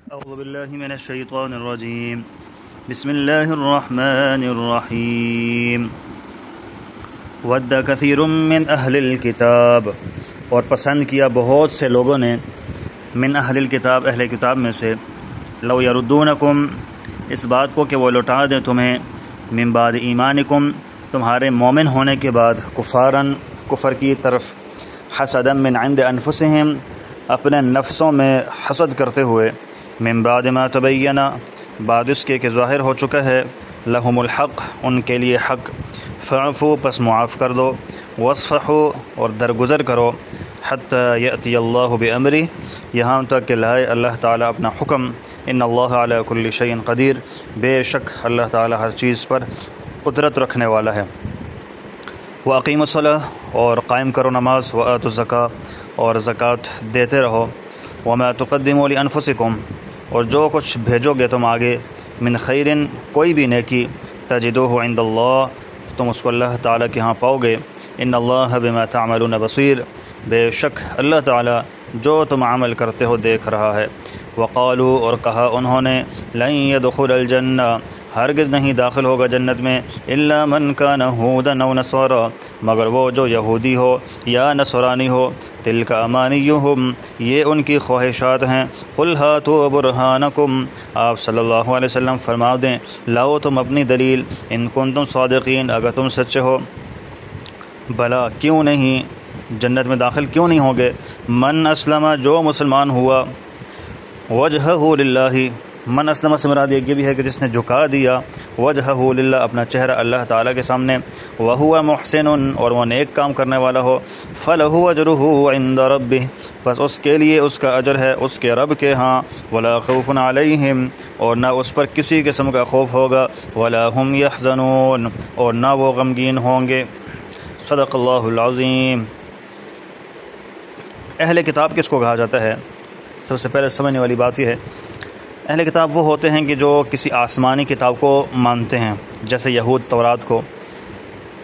أعوذ بالله من الشيطان الرجيم بسم الله الرحمن الرحيم ود كثير من أهل الكتاب اور پسند کیا بہت سے لوگوں نے من اہل الکتاب اہل کتاب میں سے لو یردونکم اس بات کو کہ وہ لوٹا دیں تمہیں من بعد ایمانکم تمہارے مومن ہونے کے بعد کفارن کفر کی طرف حسدا من عند انفسہم اپنے نفسوں میں حسد کرتے ہوئے من بعد ما تبین بعد اس کے کہ ظاہر ہو چکا ہے لہم الحق ان کے لیے حق فاعفو پس معاف کر دو واصفحوا اور درگزر کرو حتی یأتی اللہ بامری یہاں تک کہ لائے اللہ تعالیٰ اپنا حکم ان اللہ علی کل شیء قدیر بے شک اللہ تعالیٰ ہر چیز پر قدرت رکھنے والا ہے واقیموا الصلاۃ اور قائم کرو نماز وآتوا الزکاۃ اور زکوٰۃ دیتے رہو وما تقدموا لانفسکم اور جو کچھ بھیجو گے تم آگے من خیرن کوئی بھی نیکی تجدوہ عند اللہ تم اس کو اللہ تعالیٰ کے ہاں پاؤ گے ان اللہ بما تعملون بصیر بے شک اللہ تعالیٰ جو تم عمل کرتے ہو دیکھ رہا ہے وقالوا اور کہا انہوں نے لن يدخل الجنہ ہرگز نہیں داخل ہوگا جنت میں الا من کان ہودا او نصارا مگر وہ جو یہودی ہو یا نصرانی ہو تلک امانیہم یہ ان کی خواہشات ہیں قل ہاتوا برہانکم آپ صلی اللہ علیہ وسلم فرما دیں لاؤ تم اپنی دلیل ان کنتم صادقین اگر تم سچے ہو بلا کیوں نہیں جنت میں داخل کیوں نہیں ہوں گے من اسلم جو مسلمان ہوا وجہہ للہ من اسلم سے مراد یہ بھی ہے کہ جس نے جھکا دیا وجہہ للہ اپنا چہرہ اللہ تعالیٰ کے سامنے وہو محسن اور وہ نیک کام کرنے والا ہو فلہ اجرہ عند ربہ بس اس کے لیے اس کا اجر ہے اس کے رب کے ہاں ولا خوف علیہم اور نہ اس پر کسی قسم کا خوف ہوگا ولا هم یحزنون اور نہ وہ غمگین ہوں گے صدق اللہ العظیم۔ اہل کتاب کس کو کہا جاتا ہے؟ سب سے پہلے سمجھنے والی بات یہ ہے اہل کتاب وہ ہوتے ہیں کہ جو کسی آسمانی کتاب کو مانتے ہیں جیسے یہود تورات کو،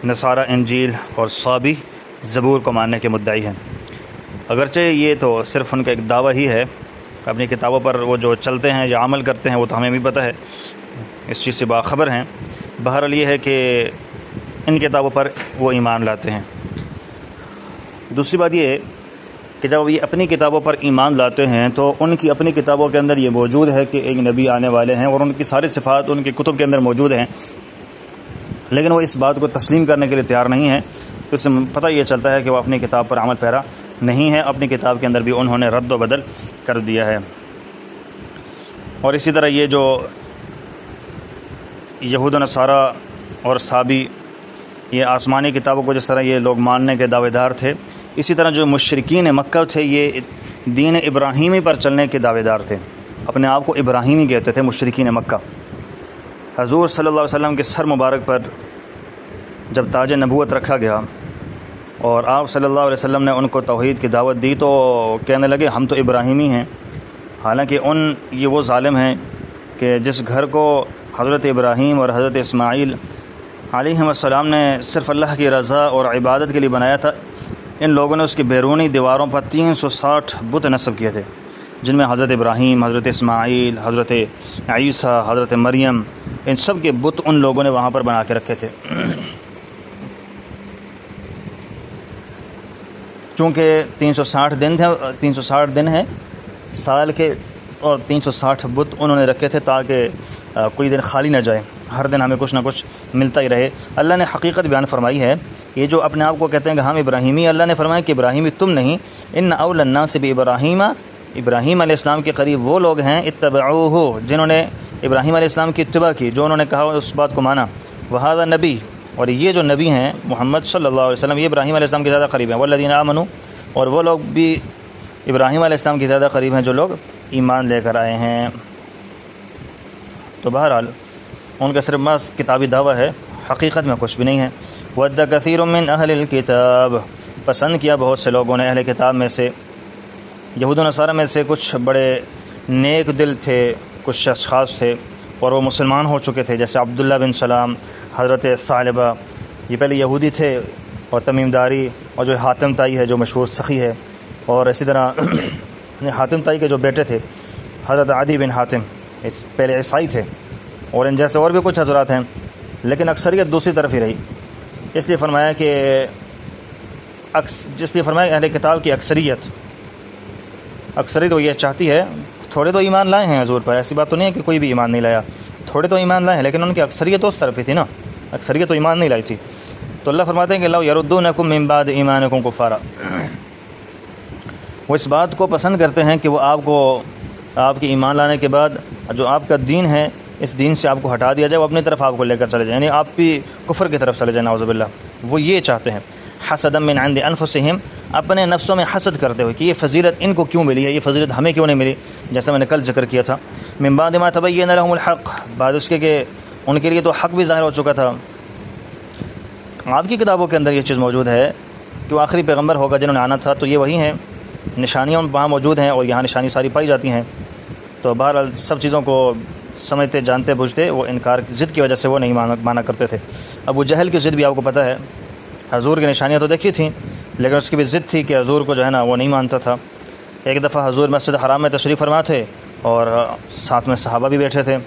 نصارہ انجیل اور صابی زبور کو ماننے کے مدعی ہیں۔ اگرچہ یہ تو صرف ان کا ایک دعویٰ ہی ہے، اپنی کتابوں پر وہ جو چلتے ہیں یا عمل کرتے ہیں وہ تو ہمیں بھی پتہ ہے، اس چیز سے باخبر ہیں۔ بہرحال یہ ہے کہ ان کتابوں پر وہ ایمان لاتے ہیں۔ دوسری بات یہ ہے کہ جب یہ اپنی کتابوں پر ایمان لاتے ہیں تو ان کی اپنی کتابوں کے اندر یہ موجود ہے کہ ایک نبی آنے والے ہیں اور ان کی ساری صفات ان کی کتب کے اندر موجود ہیں، لیکن وہ اس بات کو تسلیم کرنے کے لیے تیار نہیں ہیں۔ تو اس سے پتہ یہ چلتا ہے کہ وہ اپنی کتاب پر عمل پیرا نہیں ہے، اپنی کتاب کے اندر بھی انہوں نے رد و بدل کر دیا ہے۔ اور اسی طرح یہ جو یہود و نصارہ اور صابی یہ آسمانی کتابوں کو جس طرح یہ لوگ ماننے کے دعوے دار تھے، اسی طرح جو مشرکین مکہ تھے یہ دین ابراہیمی پر چلنے کے دعوے دار تھے، اپنے آپ کو ابراہیمی کہتے تھے مشرکین مکہ۔ حضور صلی اللہ علیہ وسلم کے سر مبارک پر جب تاج نبوت رکھا گیا اور آپ صلی اللہ علیہ وسلم نے ان کو توحید کی دعوت دی تو کہنے لگے ہم تو ابراہیمی ہیں، حالانکہ یہ وہ ظالم ہیں کہ جس گھر کو حضرت ابراہیم اور حضرت اسماعیل علیہ السلام نے صرف اللہ کی رضا اور عبادت کے لیے بنایا تھا، ان لوگوں نے اس کی بیرونی دیواروں پر 360 بت نصب کیے تھے، جن میں حضرت ابراہیم، حضرت اسماعیل، حضرت عیسیٰ، حضرت مریم، ان سب کے بت ان لوگوں نے وہاں پر بنا کے رکھے تھے۔ چونکہ 360 دن ہیں سال کے اور 360 بت انہوں نے رکھے تھے تاکہ کوئی دن خالی نہ جائے، ہر دن ہمیں کچھ نہ کچھ ملتا ہی رہے۔ اللہ نے حقیقت بیان فرمائی ہے، یہ جو اپنے آپ کو کہتے ہیں کہ ہم ابراہیمی، اللہ نے فرمایا کہ ابراہیمی تم نہیں، ان اول الناس بابراہیم ابراہیم علیہ السلام کے قریب وہ لوگ ہیں اتبعوہ جنہوں نے ابراہیم علیہ السلام کی اتباع کی، جو انہوں نے کہا اس بات کو مانا، وہذا نبی اور یہ جو نبی ہیں محمد صلی اللہ علیہ وسلم یہ ابراہیم علیہ السلام کے زیادہ قریب ہیں، والذین آمنوا اور وہ لوگ بھی ابراہیم علیہ السلام کے زیادہ قریب ہیں جو لوگ ایمان لے کر آئے ہیں۔ تو بہرحال ان کا صرف محض کتابی دعویٰ ہے، حقیقت میں کچھ بھی نہیں ہے۔ ود کثیر من اہل الکتاب پسند کیا بہت سے لوگوں نے اہل کتاب میں سے، یہود و نصارہ میں سے کچھ بڑے نیک دل تھے، کچھ اشخاص تھے اور وہ مسلمان ہو چکے تھے، جیسے عبداللہ بن سلام، حضرت ثعلبہ، یہ پہلے یہودی تھے، اور تمیم داری، اور جو حاتم طائی ہے جو مشہور سخی ہے، اور اسی طرح حاتم طائی کے جو بیٹے تھے حضرت عدی بن حاتم پہلے عیسائی تھے، اور ان جیسے اور بھی کچھ حضرات ہیں، لیکن اکثریت دوسری طرف ہی رہی. اس لیے فرمایا کہ اہل کتاب کی اکثریت وہ یہ چاہتی ہے، تھوڑے تو ایمان لائے ہیں حضور پر، ایسی بات تو نہیں ہے کہ کوئی بھی ایمان نہیں لایا، تھوڑے تو ایمان لائے ہیں، لیکن ان کی اکثریت اس طرف ہی تھی نا، اکثریت تو ایمان نہیں لائی تھی. تو اللہ فرماتے ہیں کہ لو یردونکم من بعد ایمانکم کفارا، وہ اس بات کو پسند کرتے ہیں کہ وہ آپ کے ایمان لانے کے بعد جو آپ کا دین ہے، اس دین سے آپ کو ہٹا دیا جائے، وہ اپنی طرف آپ کو لے کر چلے جائیں، یعنی آپ بھی کفر کی طرف چلے جائیں، نعوذ باللہ. وہ یہ چاہتے ہیں، حسدا من عند انفسہم، اپنے نفسوں میں حسد کرتے ہوئے کہ یہ فضیلت ان کو کیوں ملی ہے، یہ فضیلت ہمیں کیوں نہیں ملی، جیسا میں نے کل ذکر کیا تھا. من بعد ما تبین لهم الحق، بعد اس کے کہ ان کے لیے تو حق بھی ظاہر ہو چکا تھا. آپ کی کتابوں کے اندر یہ چیز موجود ہے کہ وہ آخری پیغمبر ہوگا جنہوں نے آنا تھا، تو یہ وہی ہیں، نشانیاں وہاں موجود ہیں اور یہاں نشانی ساری پائی جاتی ہیں. تو بہرحال سب چیزوں کو سمجھتے جانتے بوجھتے وہ انکار کی ضد کی وجہ سے وہ نہیں مانا کرتے تھے. ابو جہل کی ضد بھی آپ کو پتہ ہے، حضور کی نشانیاں تو دیکھی تھیں لیکن اس کی بھی ضد تھی کہ حضور کو جو ہے نا وہ نہیں مانتا تھا. ایک دفعہ حضور مسجد حرام میں تشریف فرما تھے اور ساتھ میں صحابہ بھی بیٹھے تھے.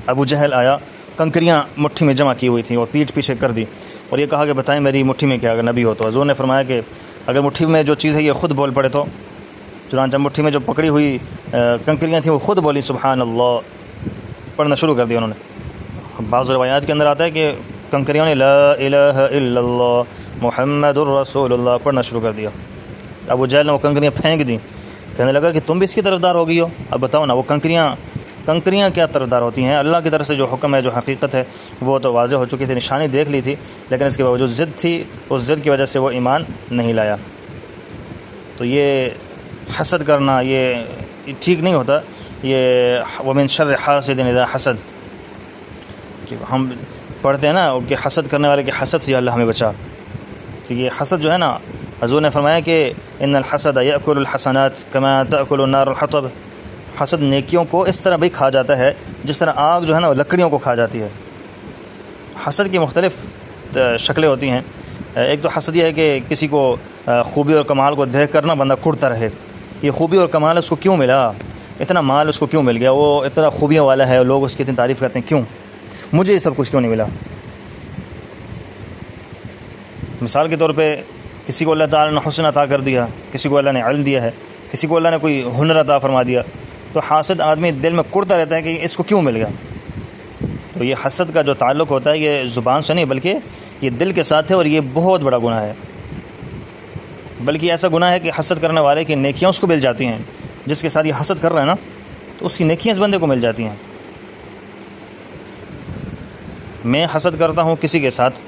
ابو جہل آیا، کنکریاں مٹھی میں جمع کی ہوئی تھیں اور پیٹھ پیچھے کر دی اور یہ کہا کہ بتائیں میری مٹھی میں کیا اگر نبی ہو تو. حضور نے فرمایا کہ اگر مٹھی میں جو چیز ہے یہ خود بول پڑے تو. چنانچہ مٹھی میں جو پکڑی ہوئی کنکریاں تھیں وہ خود بولی سبحان اللہ، پڑھنا شروع کر دیا انہوں نے. بعض روایات کے اندر آتا ہے کہ کنکریوں نے لا الہ الا اللہ محمد الرسول اللہ پڑھنا شروع کر دیا. ابو جہل نے وہ کنکریاں پھینک دیں، کہنے لگا کہ تم بھی اس کی طرفدار ہو گئی ہو. اب بتاؤ نا، وہ کنکریاں کیا طرفدار ہوتی ہیں؟ اللہ کی طرف سے جو حکم ہے، جو حقیقت ہے، وہ تو واضح ہو چکی تھی، نشانی دیکھ لی تھی، لیکن اس کے باوجود ضد تھی، اس ضد کی وجہ سے وہ ایمان نہیں لایا. تو یہ حسد کرنا یہ ٹھیک نہیں ہوتا. یہ ومن شر حاسد اذا حسد، کہ ہم پڑھتے ہیں نا کہ حسد کرنے والے کے حسد سے اللہ ہمیں بچا. کہ یہ حسد جو ہے نا، حضور نے فرمایا کہ ان الحسد یاکل الحسنات کما تاکل النار الحطب، حسد نیکیوں کو اس طرح بھی کھا جاتا ہے جس طرح آگ جو ہے نا وہ لکڑیوں کو کھا جاتی ہے. حسد کی مختلف شکلیں ہوتی ہیں. ایک تو حسد یہ ہے کہ کسی کو خوبی اور کمال کو دیکھ کر نا بندہ کھڑتا رہے، یہ خوبی اور کمال اس کو کیوں ملا، اتنا مال اس کو کیوں مل گیا، وہ اتنا خوبیوں والا ہے، لوگ اس کی اتنی تعریف کرتے ہیں، کیوں مجھے یہ سب کچھ کیوں نہیں ملا. مثال کے طور پہ کسی کو اللہ تعالیٰ نے حسن عطا کر دیا، کسی کو اللہ نے علم دیا ہے، کسی کو اللہ نے کوئی ہنر عطا فرما دیا، تو حاسد آدمی دل میں کڑتا رہتا ہے کہ اس کو کیوں مل گیا. تو یہ حسد کا جو تعلق ہوتا ہے یہ زبان سے نہیں بلکہ یہ دل کے ساتھ ہے، اور یہ بہت بڑا گناہ ہے. بلکہ ایسا گناہ ہے کہ حسد کرنے والے کی نیکیاں اس کو مل جاتی ہیں، جس کے ساتھ یہ حسد کر رہا ہے نا تو اس کی نیکیاں اس بندے کو مل جاتی ہیں. میں حسد کرتا ہوں کسی کے ساتھ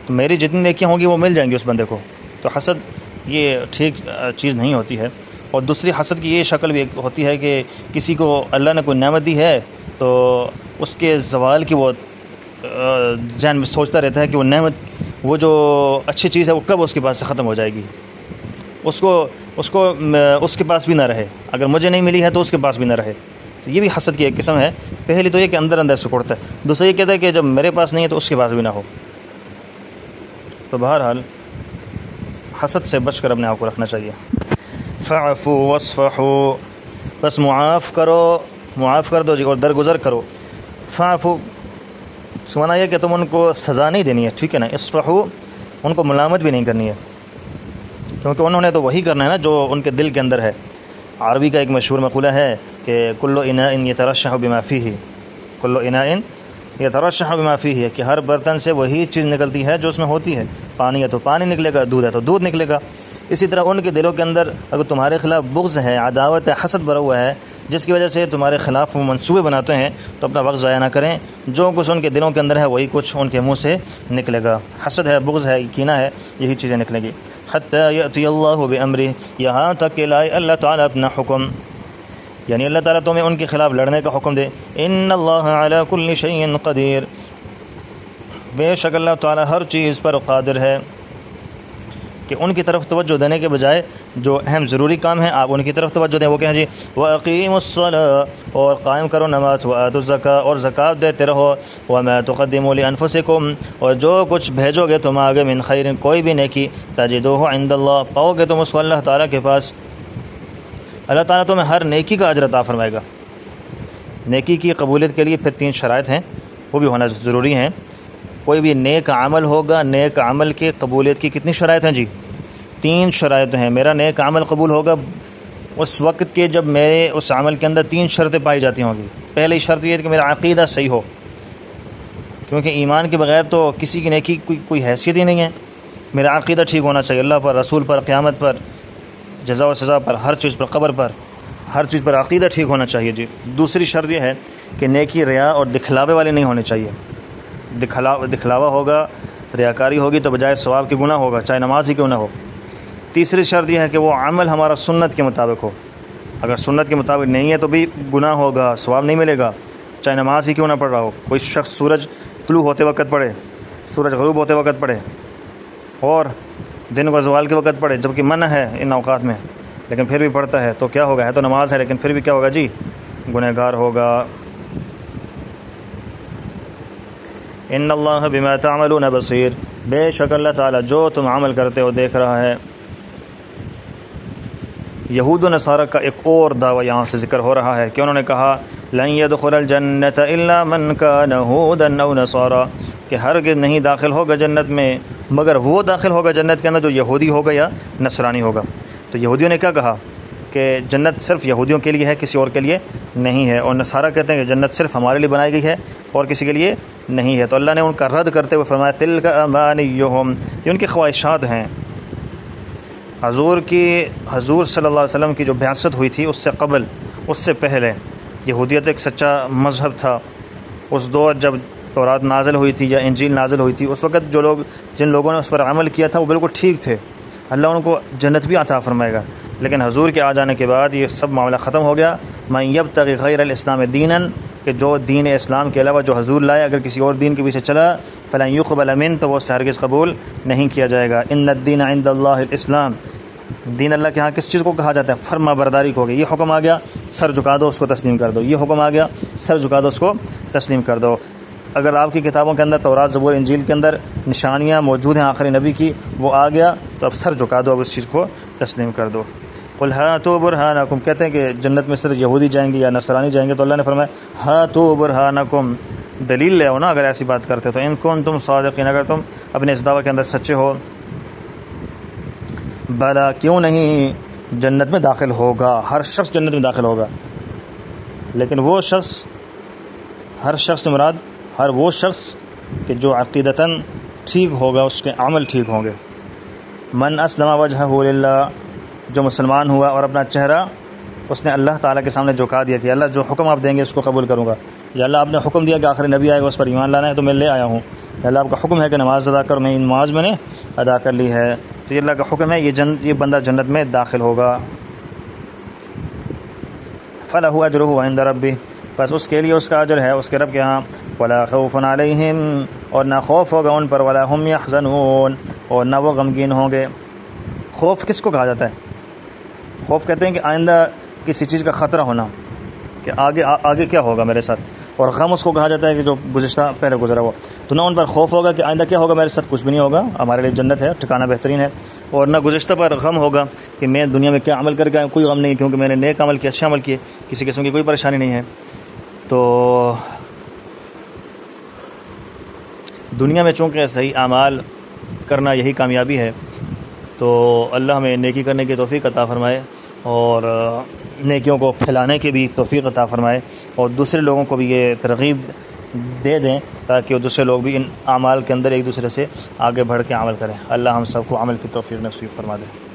تو میری جتنی نیکیاں ہوں گی وہ مل جائیں گی اس بندے کو. تو حسد یہ ٹھیک چیز نہیں ہوتی ہے. اور دوسری حسد کی یہ شکل بھی ہوتی ہے کہ کسی کو اللہ نے کوئی نعمت دی ہے تو اس کے زوال کی وہ ذہن میں سوچتا رہتا ہے کہ وہ نعمت، وہ جو اچھی چیز ہے وہ کب اس کے پاس سے ختم ہو جائے گی، اس کو اس کے پاس بھی نہ رہے، اگر مجھے نہیں ملی ہے تو اس کے پاس بھی نہ رہے. تو یہ بھی حسد کی ایک قسم ہے. پہلی تو یہ کہ اندر اندر سے کڑتا ہے، دوسرا یہ کہتا ہے کہ جب میرے پاس نہیں ہے تو اس کے پاس بھی نہ ہو. تو بہرحال حسد سے بچ کر اپنے آپ کو رکھنا چاہیے. فاعفوا واصفحوا، بس معاف کر دو جی اور درگزر کرو. فاعفوا سمانا یہ کہ تم ان کو سزا نہیں دینی ہے، ٹھیک ہے نا. اصفحوا ان کو ملامت بھی نہیں کرنی ہے، کیونکہ انہوں نے تو وہی کرنا ہے نا جو ان کے دل کے اندر ہے. عربی کا ایک مشہور مقولہ ہے کہ کل اناء یترشح بما فیہ، کل اناء یترشح بما فیہ، کہ ہر برتن سے وہی چیز نکلتی ہے جو اس میں ہوتی ہے. پانی ہے تو پانی نکلے گا، دودھ ہے تو دودھ نکلے گا. اسی طرح ان کے دلوں کے اندر اگر تمہارے خلاف بغض ہے، عداوت ہے، حسد بھرا ہوا ہے، جس کی وجہ سے تمہارے خلاف وہ منصوبے بناتے ہیں، تو اپنا وقت ضائع نہ کریں. جو کچھ ان کے دلوں کے اندر ہے وہی کچھ ان کے منہ سے نکلے گا. حسد ہے، بغض ہے، کینہ ہے، یہی چیزیں نکلیں گی. حتی یأتی اللہ بامرہ، یہاں تک کہ لائے اللہ تعالیٰ اپنا حکم، یعنی اللہ تعالیٰ تمہیں ان کے خلاف لڑنے کا حکم دے. ان اللہ علی کل شیء قدیر، بے شک اللہ تعالیٰ ہر چیز پر قادر ہے. کہ ان کی طرف توجہ دینے کے بجائے جو اہم ضروری کام ہے آپ ان کی طرف توجہ دیں. وہ کہیں جی وَأَقِيمُوا الصَّلَاةَ، اور قائم کرو نماز، وَآتُوا الزَّكَاةَ، اور زکوٰۃ دیتے رہو. وَمَا تُقَدِّمُوا لِأَنفُسِكُمْ، اور جو کچھ بھیجو گے تم آگے من خیر، کوئی بھی نیکی، تجدوہ عند اللہ، پاؤ گے تم اس کو اللہ تعالیٰ کے پاس. اللہ تعالیٰ تمہیں ہر نیکی کا اجر عطا فرمائے گا۔ نیکی کی قبولیت کے لیے پھر 3 شرائط ہیں، وہ بھی ہونا ضروری ہیں۔ کوئی بھی نیک عمل ہوگا، نیک عمل کے قبولیت کی کتنی شرائط ہیں جی؟ 3 شرائط ہیں۔ میرا نیک عمل قبول ہوگا اس وقت کے جب میرے اس عمل کے اندر 3 شرطیں پائی جاتی ہوں گی۔ پہلی شرط یہ ہے کہ میرا عقیدہ صحیح ہو، کیونکہ ایمان کے بغیر تو کسی کی نیکی کوئی حیثیت ہی نہیں ہے۔ میرا عقیدہ ٹھیک ہونا چاہیے، اللہ پر، رسول پر، قیامت پر، جزا و سزا پر، ہر چیز پر، قبر پر، ہر چیز پر عقیدہ ٹھیک ہونا چاہیے جی۔ دوسری شرط یہ ہے کہ نیکی ریا اور دکھلاوے والے نہیں ہونے چاہیے۔ دکھلاوا ہوگا، ریاکاری ہوگی تو بجائے ثواب کے گناہ ہوگا، چاہے نماز ہی کیوں نہ ہو۔ تیسری شرط یہ ہے کہ وہ عمل ہمارا سنت کے مطابق ہو۔ اگر سنت کے مطابق نہیں ہے تو بھی گناہ ہوگا، ثواب نہیں ملے گا، چاہے نماز ہی کیوں نہ پڑھ رہا ہو۔ کوئی شخص سورج طلوع ہوتے وقت پڑھے، سورج غروب ہوتے وقت پڑھے، اور دن کو زوال کے وقت پڑھے، جبکہ منع ہے ان اوقات میں، لیکن پھر بھی پڑھتا ہے تو کیا ہوگا؟ ہے تو نماز ہے لیکن پھر بھی کیا ہوگا جی؟ گنہگار ہوگا۔ ان اللہ بما تعملون بصیر، بے شک اللہ تعالیٰ جو تم عمل کرتے ہو دیکھ رہا ہے۔ یہود و نصارہ کا ایک اور دعویٰ یہاں سے ذکر ہو رہا ہے کہ انہوں نے کہا لن يدخل الجنة الا من كان هودا او نصارى، کہ ہرگز نہیں داخل ہوگا جنت میں مگر وہ داخل ہوگا جنت کے اندر جو یہودی ہوگا یا نصرانی ہوگا۔ تو یہودیوں نے کیا کہا کہ جنت صرف یہودیوں کے لیے ہے، کسی اور کے لیے نہیں ہے، اور نصارہ کہتے ہیں کہ جنت صرف ہمارے لیے بنائی گئی ہے اور کسی کے لیے نہیں ہے۔ تو اللہ نے ان کا رد کرتے ہوئے فرمایا تلک امانیہم، یہ ان کی خواہشات ہیں۔ حضور صلی اللہ علیہ وسلم کی جو بعثت ہوئی تھی اس سے قبل، اس سے پہلے یہودیت ایک سچا مذہب تھا۔ اس دور جب تورات نازل ہوئی تھی یا انجیل نازل ہوئی تھی، اس وقت جن لوگوں نے اس پر عمل کیا تھا وہ بالکل ٹھیک تھے، اللہ ان کو جنت بھی عطا فرمائے گا۔ لیکن حضور کے آ جانے کے بعد یہ سب معاملہ ختم ہو گیا۔ من یبتغی غیر الاسلام دینا، کہ جو دین اسلام کے علاوہ جو حضور لائے اگر کسی اور دین کے پیچھے چلا فلن یقبل منہ، تو وہ اسے ہرگز قبول نہیں کیا جائے گا۔ ان الدین عند اللہ الاسلام، دین اللہ کے ہاں کس چیز کو کہا جاتا ہے؟ فرما برداری کو۔ یہ حکم آ گیا سر جھکا دو، اس کو تسلیم کر دو، یہ حکم آ گیا سر جھکا دو، اس کو تسلیم کر دو۔ اگر آپ کی کتابوں کے اندر تورات، زبور، انجیل کے اندر نشانیاں موجود ہیں آخری نبی کی، وہ آ گیا تو اب سر جھکا دو، اب اس چیز کو تسلیم کر دو۔ قل ہاتوا برہانکم، کہتے ہیں کہ جنت میں صرف یہودی جائیں گے یا نصرانی جائیں گے، تو اللہ نے فرمایا ہاتوا برہانکم، دلیل لے آؤ نا اگر ایسی بات کرتے تو، ان کنتم صادقین، اگر تم اپنے اس دعوے کے اندر سچے ہو۔ بلا، کیوں نہیں، جنت میں داخل ہوگا، ہر شخص جنت میں داخل ہوگا، لیکن وہ شخص، ہر شخص سے مراد ہر وہ شخص کہ جو عقیدتاً ٹھیک ہوگا، اس کے عمل ٹھیک ہوں گے۔ من اسلم وجہہ للہ، جو مسلمان ہوا اور اپنا چہرہ اس نے اللہ تعالیٰ کے سامنے جھکا دیا کہ اللہ جو حکم آپ دیں گے اس کو قبول کروں گا، یا اللہ آپ نے حکم دیا کہ آخری نبی آئے گا اس پر ایمان لانا ہے تو میں لے آیا ہوں، یا اللہ آپ کا حکم ہے کہ نماز ادا کر، میں نماز میں نے ادا کر لی ہے، تو یہ اللہ کا حکم ہے، یہ بندہ جنت میں داخل ہوگا۔ فلہ اجرہ عند ربہ، بس اس کے لیے اس کا اجر ہے اس کے رب کے ہاں۔ ولا خوف علیہم، اور نہ خوف ہوگا ان پر، ولا هم یحزنون، اور نہ وہ غمگین ہوں گے۔ خوف کس کو کہا جاتا ہے؟ خوف کہتے ہیں کہ آئندہ کسی چیز کا خطرہ ہونا، کہ آگے کیا ہوگا میرے ساتھ، اور غم اس کو کہا جاتا ہے کہ جو گزشتہ پہلے گزرا ہوا، تو نہ ان پر خوف ہوگا کہ آئندہ کیا ہوگا میرے ساتھ، کچھ بھی نہیں ہوگا، ہمارے لیے جنت ہے، ٹھکانہ بہترین ہے، اور نہ گزشتہ پر غم ہوگا کہ میں دنیا میں کیا عمل کر کے آیا، کوئی غم نہیں کیونکہ میں نے نیک عمل کیا، اچھے عمل کیے، کسی قسم کی کوئی پریشانی نہیں ہے۔ تو دنیا میں چونکہ صحیح اعمال کرنا یہی کامیابی ہے، تو اللہ ہمیں نیکی کرنے کی توفیق عطا فرمائے، اور نیکیوں کو پھیلانے کی بھی توفیق عطا فرمائے، اور دوسرے لوگوں کو بھی یہ ترغیب دے دیں تاکہ دوسرے لوگ بھی ان اعمال کے اندر ایک دوسرے سے آگے بڑھ کے عمل کریں۔ اللہ ہم سب کو عمل کی توفیق نصیب فرما دے۔